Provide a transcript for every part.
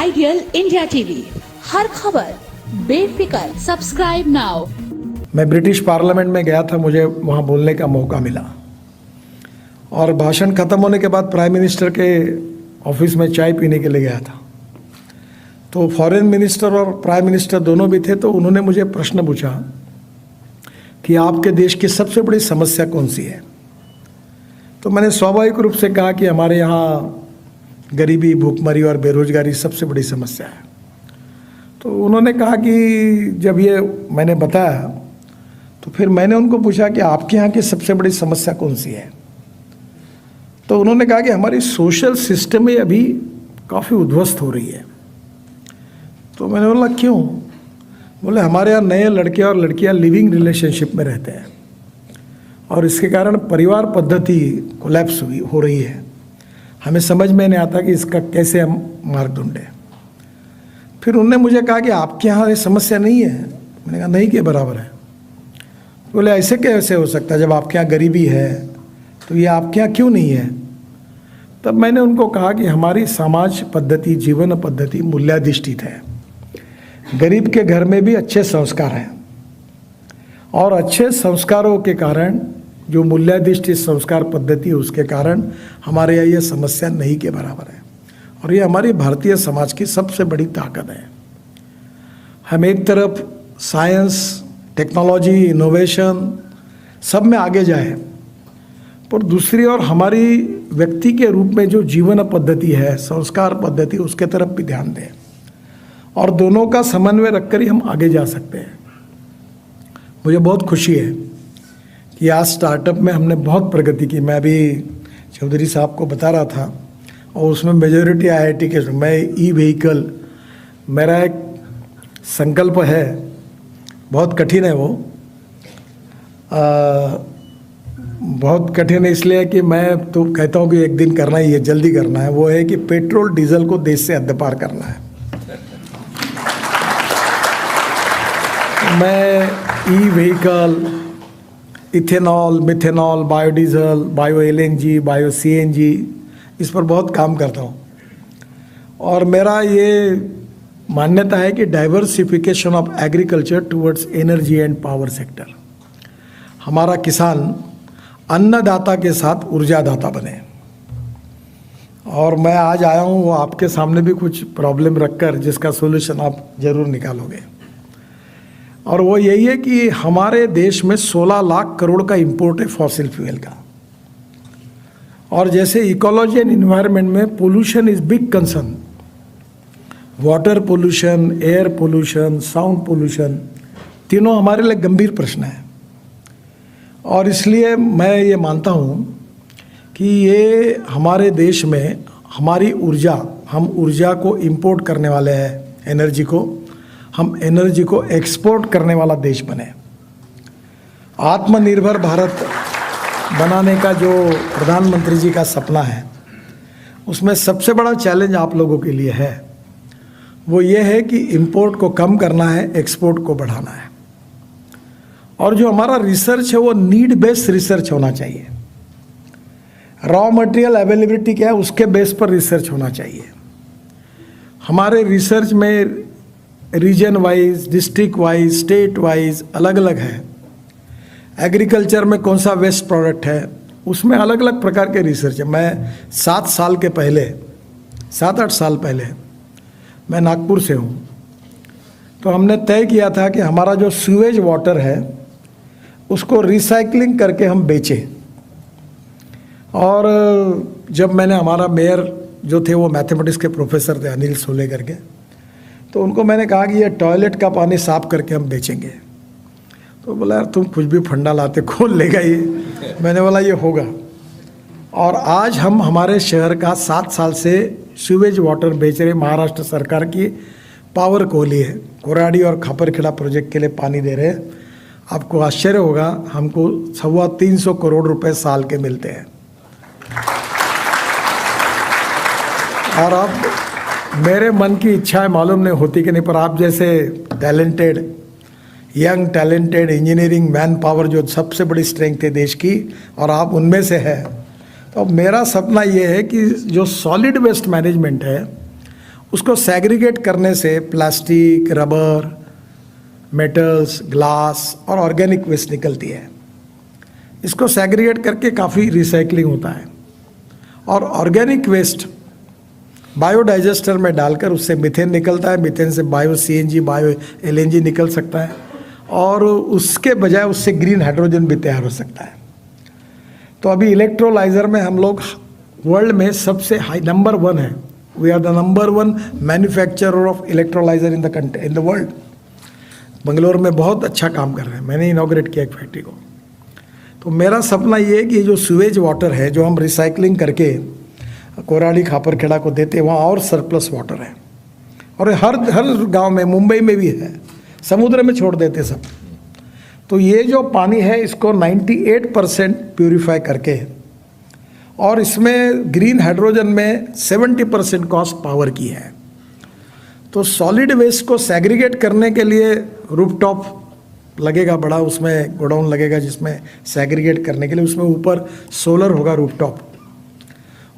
Ideal India TV, हर खबर बेफिक्र। Subscribe now. मैं ब्रिटिश पार्लियामेंट में गया था, मुझे वहाँ बोलने का मौका मिला और भाषण ख़त्म होने के बाद प्राइम मिनिस्टर के ऑफिस में चाय पीने के लिए गया था। तो फॉरेन मिनिस्टर और प्राइम मिनिस्टर दोनों भी थे। तो उन्होंने मुझे प्रश्न पूछा कि आपके देश की सबसे बड़ी समस्या कौन सी है। तो मैंने स्वाभाविक रूप से कहा कि हमारे यहाँ गरीबी, भूखमरी और बेरोजगारी सबसे बड़ी समस्या है। तो उन्होंने कहा कि जब ये मैंने बताया तो फिर मैंने उनको पूछा कि आपके यहाँ की सबसे बड़ी समस्या कौन सी है। तो उन्होंने कहा कि हमारी सोशल सिस्टम में अभी काफ़ी उद्ध्वस्त हो रही है। तो मैंने बोला क्यों? बोले हमारे यहाँ नए लड़के और लड़कियाँ लिविंग रिलेशनशिप में रहते हैं और इसके कारण परिवार पद्धति कोलैप्स हो रही है। हमें समझ में नहीं आता कि इसका कैसे हम मार्ग ढूंढें। फिर उन्होंने मुझे कहा कि आपके यहाँ ये समस्या नहीं है। मैंने कहा नहीं के बराबर है। बोले ऐसे कैसे हो सकता है, जब आपके यहाँ गरीबी है तो ये आपके यहाँ क्यों नहीं है? तब मैंने उनको कहा कि हमारी समाज पद्धति, जीवन पद्धति मूल्याधिष्ठित है। गरीब के घर में भी अच्छे संस्कार हैं और अच्छे संस्कारों के कारण, जो मूल्याधिष्ठित संस्कार पद्धति है उसके कारण हमारे यहाँ ये समस्या नहीं के बराबर है। और ये हमारी भारतीय समाज की सबसे बड़ी ताकत है। हम एक तरफ साइंस, टेक्नोलॉजी, इनोवेशन सब में आगे जाए, पर दूसरी ओर हमारी व्यक्ति के रूप में जो जीवन पद्धति है, संस्कार पद्धति, उसके तरफ भी ध्यान दें और दोनों का समन्वय रखकर ही हम आगे जा सकते हैं। मुझे बहुत खुशी है कि आज स्टार्टअप में हमने बहुत प्रगति की। मैं अभी चौधरी साहब को बता रहा था और उसमें मेजॉरिटी IIT के। मैं ई-व्हीकल, मेरा एक संकल्प है, बहुत कठिन है वो। बहुत कठिन है इसलिए कि मैं तो कहता हूँ कि एक दिन करना ही है, जल्दी करना है। वो है कि पेट्रोल डीजल को देश से हद्दपार करना है। मैं e-vehicle, ethanol, methanol, biodiesel, bio LNG, bio CNG, इस पर बहुत काम करता हूँ। और मेरा ये मान्यता है कि diversification of agriculture towards energy and power sector. हमारा किसान अन्नदाता के साथ ऊर्जादाता बने। और मैं आज आया हूँ वो आपके सामने भी कुछ प्रॉब्लम रखकर, जिसका सोल्यूशन आप ज़रूर निकालोगे। और वो यही है कि हमारे देश में 16 लाख करोड़ का इंपोर्ट है फॉसिल फ्यूल का। और जैसे इकोलॉजी एंड इन्वायरमेंट में pollution is big concern, water pollution, air pollution, sound pollution, तीनों हमारे लिए गंभीर प्रश्न है। और इसलिए मैं ये मानता हूँ कि ये हमारे देश में हमारी ऊर्जा, हम ऊर्जा को इंपोर्ट करने वाले हैं, एनर्जी को, हम एनर्जी को एक्सपोर्ट करने वाला देश बने। आत्मनिर्भर भारत बनाने का जो प्रधानमंत्री जी का सपना है, उसमें सबसे बड़ा चैलेंज आप लोगों के लिए है, वो ये है कि इंपोर्ट को कम करना है, एक्सपोर्ट को बढ़ाना है। और जो हमारा रिसर्च है वो नीड बेस्ड रिसर्च होना चाहिए। रॉ मटेरियल अवेलेबिलिटी क्या है, उसके बेस पर रिसर्च होना चाहिए। हमारे रिसर्च में region wise, district wise, state wise अलग अलग है। एग्रीकल्चर में कौन सा वेस्ट प्रोडक्ट है, उसमें अलग अलग प्रकार के रिसर्च है। मैं 7 साल के पहले, 7-8 साल पहले, मैं नागपुर से हूँ, तो हमने तय किया था कि हमारा जो सीवेज वाटर है उसको रिसाइकलिंग करके हम बेचें। और जब मैंने, हमारा मेयर जो थे वो मैथमेटिक्स के प्रोफेसर थे, अनिल सोले करके, तो उनको मैंने कहा कि ये टॉयलेट का पानी साफ करके हम बेचेंगे। तो बोला यार तुम कुछ भी फंडा लाते, खोल लेगा ये। मैंने बोला ये होगा। और आज हम हमारे शहर का 7 साल से सीवेज वाटर बेच रहे। महाराष्ट्र सरकार की पावर कोहली है, कोराडी और खापरखेड़ा प्रोजेक्ट के लिए पानी दे रहे हैं। आपको आश्चर्य होगा, हमको 325 करोड़ रुपए साल के मिलते हैं। और अब मेरे मन की इच्छाएं मालूम नहीं होती कि नहीं, पर आप जैसे talented, young talented engineering man power जो सबसे बड़ी स्ट्रेंथ है देश की, और आप उनमें से है, तो मेरा सपना ये है कि जो सॉलिड वेस्ट मैनेजमेंट है उसको सेग्रीगेट करने से प्लास्टिक, रबर, मेटल्स, ग्लास और ऑर्गेनिक वेस्ट निकलती है। इसको सेग्रीगेट करके काफ़ी रिसाइकलिंग होता है और ऑर्गेनिक वेस्ट बायोडाइजेस्टर में डालकर उससे मीथेन निकलता है। मीथेन से बायो सीएनजी, बायो एलएनजी निकल सकता है और उसके बजाय उससे ग्रीन हाइड्रोजन भी तैयार हो सकता है। तो अभी इलेक्ट्रोलाइज़र में हम लोग वर्ल्ड में सबसे हाई नंबर 1 है। We are the number 1 manufacturer of electrolyser in the world. Bangalore में बहुत अच्छा काम कर रहे हैं। मैंने इनॉग्रेट किया एक फैक्ट्री को। तो मेरा सपना ये है कि जो सीवेज वाटर है जो हम रिसाइकलिंग करके कोराड़ी, खापरखेड़ा को देते हैं, वहाँ और सरप्लस वाटर है और हर गांव में, मुंबई में भी है, समुद्र में छोड़ देते सब। तो ये जो पानी है इसको 98% प्यूरिफाई करके और इसमें ग्रीन हाइड्रोजन में 70% कॉस्ट पावर की है। तो सॉलिड वेस्ट को सेग्रीगेट करने के लिए रूफटॉप लगेगा बड़ा, उसमें गोडाउन लगेगा जिसमें सेग्रीगेट करने के लिए, उसमें ऊपर सोलर होगा रूफटॉप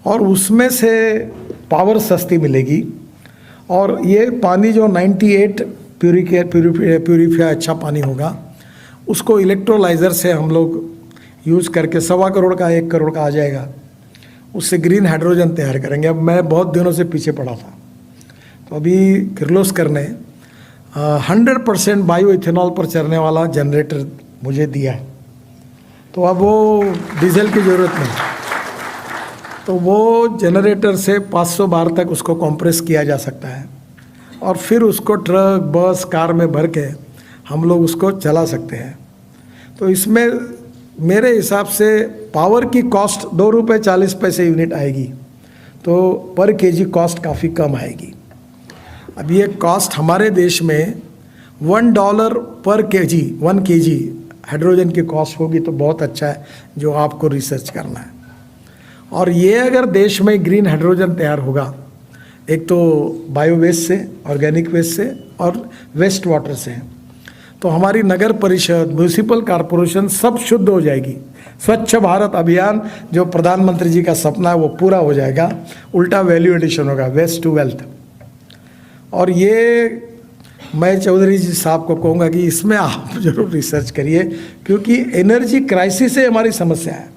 और उसमें से पावर सस्ती मिलेगी। और ये पानी जो 98 प्यूरिफाई अच्छा पानी होगा उसको इलेक्ट्रोलाइज़र से हम लोग यूज़ करके 1.25 करोड़ का 1 करोड़ का आ जाएगा, उससे ग्रीन हाइड्रोजन तैयार करेंगे। अब मैं बहुत दिनों से पीछे पड़ा था, तो अभी किर्लोस्कर ने 100% बायो इथेनॉल पर चलने वाला जनरेटर मुझे दिया है। तो अब वो डीजल की ज़रूरत नहीं, तो वो जनरेटर से 500 बार तक उसको कंप्रेस किया जा सकता है और फिर उसको ट्रक, बस, कार में भर के हम लोग उसको चला सकते हैं। तो इसमें मेरे हिसाब से पावर की कॉस्ट 2 रुपये 40 पैसे यूनिट आएगी, तो पर केजी कॉस्ट काफ़ी कम आएगी। अब ये कॉस्ट हमारे देश में $1 पर केजी, 1 केजी हाइड्रोजन की कॉस्ट होगी तो बहुत अच्छा है, जो आपको रिसर्च करना है। और ये अगर देश में ग्रीन हाइड्रोजन तैयार होगा, एक तो बायो वेस्ट से, ऑर्गेनिक वेस्ट से और वेस्ट वाटर से, तो हमारी नगर परिषद, म्यूनिसिपल कॉरपोरेशन सब शुद्ध हो जाएगी। स्वच्छ भारत अभियान जो प्रधानमंत्री जी का सपना है वो पूरा हो जाएगा। उल्टा वैल्यू एडिशन होगा, वेस्ट टू वेल्थ। और ये मैं चौधरी जी साहब को कहूँगा कि इसमें आप जरूर रिसर्च करिए, क्योंकि एनर्जी क्राइसिस से हमारी समस्या है।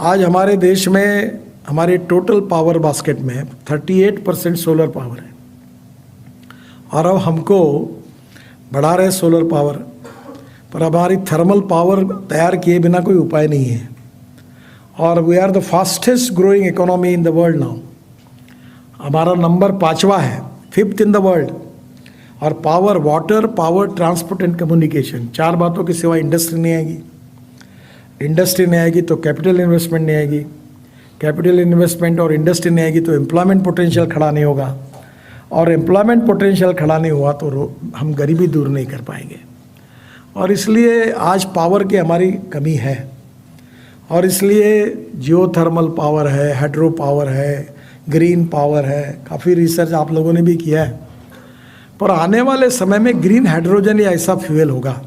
आज हमारे देश में हमारे टोटल पावर बास्केट में 38% सोलर पावर है और अब हमको बढ़ा रहे सोलर पावर, पर हमारी थर्मल पावर तैयार किए बिना कोई उपाय नहीं है। और we are the fastest growing economy in the world now. हमारा नंबर 5वां है, 5th इन द वर्ल्ड। और power, water, power, transport and communication, 4 बातों के सिवा इंडस्ट्री नहीं आएगी। इंडस्ट्री नहीं आएगी तो कैपिटल इन्वेस्टमेंट नहीं आएगी। कैपिटल इन्वेस्टमेंट और इंडस्ट्री नहीं आएगी तो एम्प्लॉयमेंट पोटेंशियल खड़ा नहीं होगा, और एम्प्लॉयमेंट पोटेंशियल खड़ा नहीं हुआ तो हम गरीबी दूर नहीं कर पाएंगे। और इसलिए आज पावर की हमारी कमी है, और इसलिए जियोथर्मल पावर है, हाइड्रो पावर है, ग्रीन पावर है, काफ़ी रिसर्च आप लोगों ने भी किया है। पर आने वाले समय में ग्रीन हाइड्रोजन या ऐसा फ्यूल होगा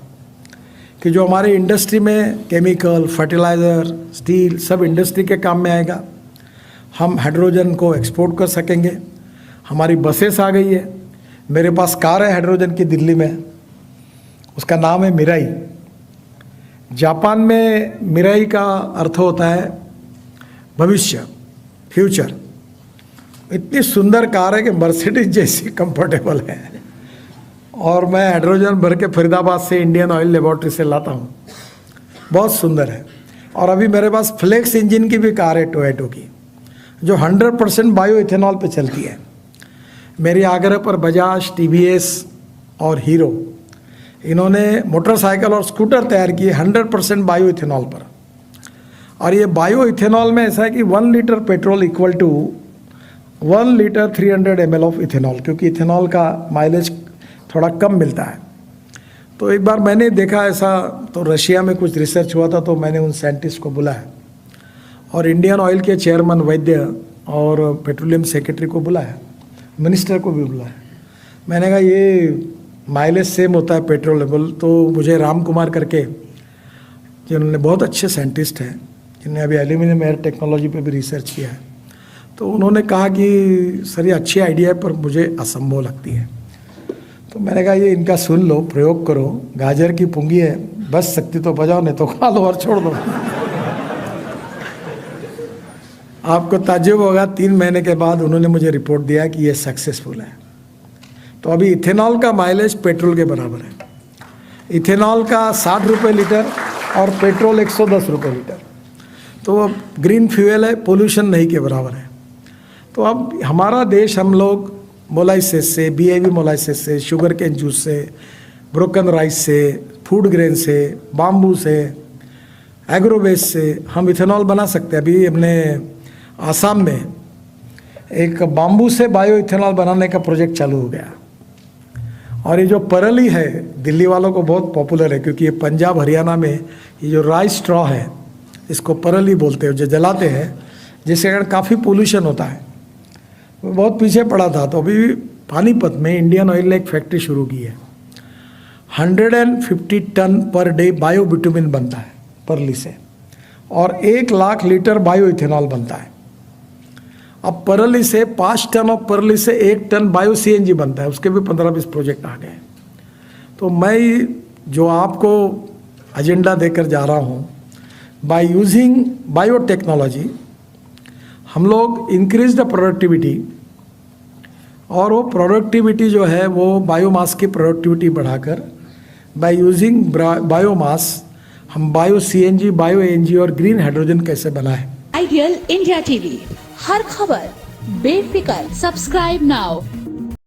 कि जो हमारे इंडस्ट्री में केमिकल, फर्टिलाइज़र, स्टील सब इंडस्ट्री के काम में आएगा। हम हाइड्रोजन को एक्सपोर्ट कर सकेंगे। हमारी बसेस आ गई है, मेरे पास कार है हाइड्रोजन की दिल्ली में, उसका नाम है मिराई। जापान में मिराई का अर्थ होता है भविष्य, फ्यूचर। इतनी सुंदर कार है कि मर्सिडीज जैसी कंफर्टेबल है। और मैं हाइड्रोजन भर के फरीदाबाद से इंडियन ऑयल लेबोरेटरी से लाता हूँ, बहुत सुंदर है। और अभी मेरे पास फ्लेक्स इंजन की भी कार है टोयोटो की, जो 100% बायो इथेनॉल पे चलती है। मेरे आग्रह पर बजाज, टीवीएस और हीरो, इन्होंने मोटरसाइकिल और स्कूटर तैयार किए 100% बायो इथेनॉल पर। और ये बायो इथेनॉल में ऐसा है कि 1 litre petrol equal to 1 litre 300 ml of ethanol, क्योंकि इथेनॉल का माइलेज थोड़ा कम मिलता है। तो एक बार मैंने देखा ऐसा, तो रशिया में कुछ रिसर्च हुआ था, तो मैंने उन साइंटिस्ट को बुलाया और इंडियन ऑयल के चेयरमैन वैद्य और पेट्रोलियम सेक्रेटरी को बुलाया, मिनिस्टर को भी बुलाया। मैंने कहा ये माइलेज सेम होता है पेट्रोल लेवल। तो मुझे राम कुमार करके, जिन्होंने बहुत अच्छे साइंटिस्ट हैं, जिन्होंने अभी एल्यूमिनियम एयर टेक्नोलॉजी पे भी रिसर्च किया है, तो उन्होंने कहा कि सर ये अच्छी आइडिया है पर मुझे असंभव लगती है। तो मैंने कहा ये इनका सुन लो, प्रयोग करो, गाजर की पुंगी है, बच सकती तो बजाओ, नहीं तो खा लो और छोड़ दो। आपको ताज्जुब होगा, 3 महीने के बाद उन्होंने मुझे रिपोर्ट दिया कि ये सक्सेसफुल है। तो अभी इथेनॉल का माइलेज पेट्रोल के बराबर है। इथेनॉल का 60 रुपये लीटर और पेट्रोल 110 रुपये लीटर। तो अब ग्रीन फ्यूल है, पोल्यूशन नहीं के बराबर है। तो अब हमारा देश, हम लोग मोलाइसिस से, BAV मोलाइसिस से, शुगर केन जूस से, ब्रोकन राइस से, फूड ग्रेन से, बाम्बू से, एग्रोवेस्ट से हम इथेनॉल बना सकते हैं। अभी हमने आसाम में एक बाम्बू से बायो इथेनॉल बनाने का प्रोजेक्ट चालू हो गया। और ये जो परली है, दिल्ली वालों को बहुत पॉपुलर है, क्योंकि ये पंजाब हरियाणा में ये जो राइस स्ट्रॉ है, इसको परली बोलते हैं, जो जलाते हैं, जिसके कारण काफ़ी पोल्यूशन होता है। वो बहुत पीछे पड़ा था। तो अभी पानीपत में इंडियन ऑयल ने एक फैक्ट्री शुरू की है। 150 ton per day bio bitumen बनता है परली से, और 1 लाख लीटर बायो इथेनॉल बनता है। अब परली से 5 टन और परली से 1 टन बायो CNG बनता है। उसके भी 15-20 प्रोजेक्ट आ गए। तो मैं जो आपको एजेंडा देकर जा रहा हूँ, बाय यूजिंग बायोटेक्नोलॉजी हम लोग इंक्रीज द प्रोडक्टिविटी, और वो प्रोडक्टिविटी जो है वो बायोमास की प्रोडक्टिविटी बढ़ाकर बाय यूजिंग बायोमास हम बायो CNG, बायो ANG और ग्रीन हाइड्रोजन कैसे बनाएं। आइडियल इंडिया TV, हर खबर बेफिक्र। Subscribe now.